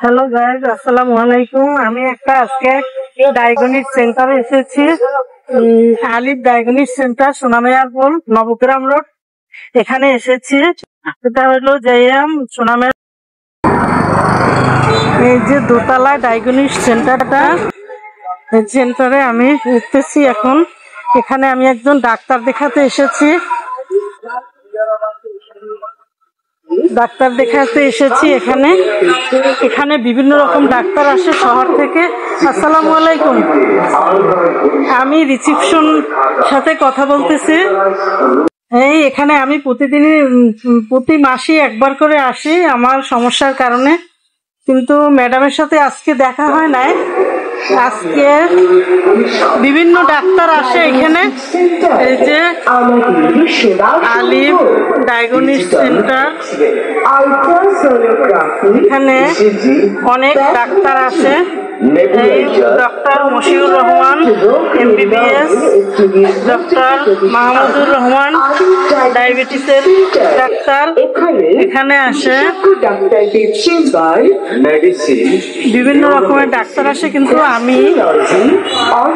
Hello guys, আসসালামু আলাইকুম। আমি আজকে ডায়াগনিক সেন্টারে এসেছি। আলিফ ডায়াগনিক সেন্টার, সোনামেয়ারপুর, নবগ্রাম রোড। এখানে এসেছি। এটা হলো জেএম সোনামেয়ার। এই যে দোতলা ডায়াগনিক সেন্টারটা, সেন্টারে আমি উঠতেছি এখন। এখানে আমি একজন ডাক্তার দেখাতে এসেছি। এখানে বিভিন্ন রকম ডাক্তার আসে শহর থেকে। আসসালামু আলাইকুম, আমি রিসিপশন সাথে কথা বলতেছি। এখানে আমি প্রতি মাসে একবার করে আসি আমার সমস্যার কারণে, কিন্তু ম্যাডামের সাথে আজকে দেখা হয় নাই। আজকে বিভিন্ন ডাক্তার আসে এখানে। এই যে আলিফ ডায়াগনিক সেন্টার, এখানে অনেক ডাক্তার আসে। এই doctor Mashiur Rahman MBBS, doctor Mahmudur Rahman ডায়াবেটিসের ডাক্তার এখানে আসে। বিভিন্ন রকমের ডাক্তার আসে, কিন্তু আমি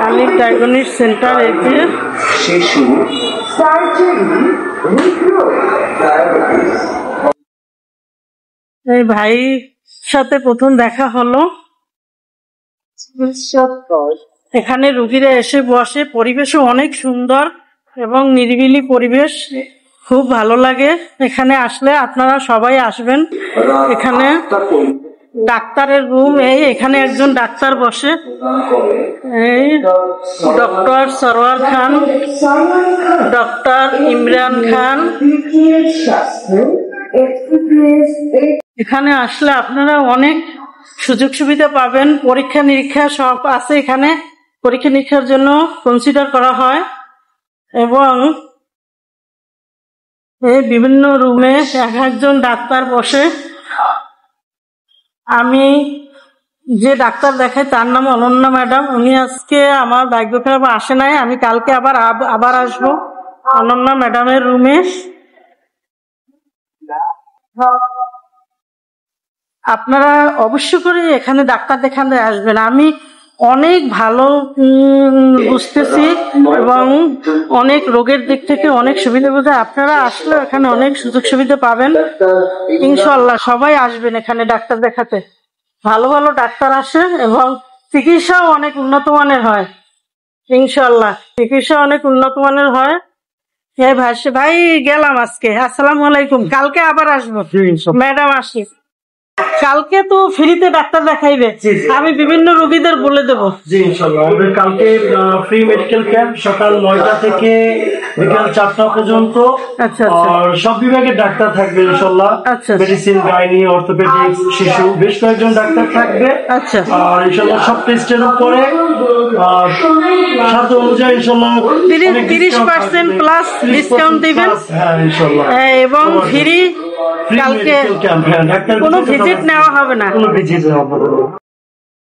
আলিফ ডায়াগনিক সেন্টার এতে এই ভাই সাথে প্রথম দেখা হলো। এখানে রুগীরা এসে বসে, পরিবেশও অনেক সুন্দর এবং নিরিবিলি পরিবেশ, খুব ভালো লাগে। এখানে আসলে আপনারা সবাই আসবেন। এখানে ডাক্তারের রুম, এখানে একজন ডাক্তার বসে, এই ডক্টর সরওয়ার খান, ডক্টর ইমরান খান। এখানে আসলে আপনারা অনেক সুযোগ সুবিধা পাবেন। পরীক্ষা নিরীক্ষা সব আছে এখানে, পরীক্ষা নিরীক্ষার জন্য কনসিডার করা হয়। এবং এই বিভিন্ন রুমে একজন ডাক্তার বসে। আমি যে ডাক্তার দেখাই তার নাম অনন্যা ম্যাডাম। উনি আজকে আমার ভাগ্য খারাপ আসে নাই, আমি কালকে আবার আসবো অনন্যা ম্যাডামের রুমে। আপনারা অবশ্য করে এখানে ডাক্তার দেখাতে আসবেন। আমি অনেক ভালো বুঝতেছি এবং অনেক রোগের দিক থেকে অনেক সুবিধা বোঝায়। আপনারা আসলে এখানে অনেক সুযোগ সুবিধা পাবেন ইনশাল্লাহ। সবাই আসবেন এখানে ডাক্তার দেখাতে। ভালো ভালো ডাক্তার আসে এবং চিকিৎসাও অনেক উন্নত মানের হয় ইনশাল্লাহ। চিকিৎসা অনেক উন্নত মানের হয়। ভাই গেলাম আজকে। আসসালামু আলাইকুম, কালকে আবার আসবো। ম্যাডাম আসি কালকে, তো ফ্রিতে ডাক্তার দেখাইবে। আমি বিভিন্ন রোগীদের বলে দেবো। জি ইনশাআল্লাহ, আমাদের কালকে ফ্রি মেডিকেল ক্যাম্প সকাল 9টা থেকে বিকাল 4টা পর্যন্ত। আচ্ছা, আর সব বিভাগের ডাক্তার থাকবে ইনশাআল্লাহ। মেডিসিন, গাইনি, অর্থোপেডিক্স, শিশু, বেশ কয়েকজন ডাক্তার থাকবে। আচ্ছা, আর ইনশাআল্লাহ সব টেস্টের উপরে সাধ্য অনুযায়ী ইনশাআল্লাহ 30% প্লাস ডিসকাউন্ট দিবেন। হ্যাঁ ইনশাআল্লাহ, এবং ফ্রি কালকে কোনো ভিজিট নেওয়া হবে না।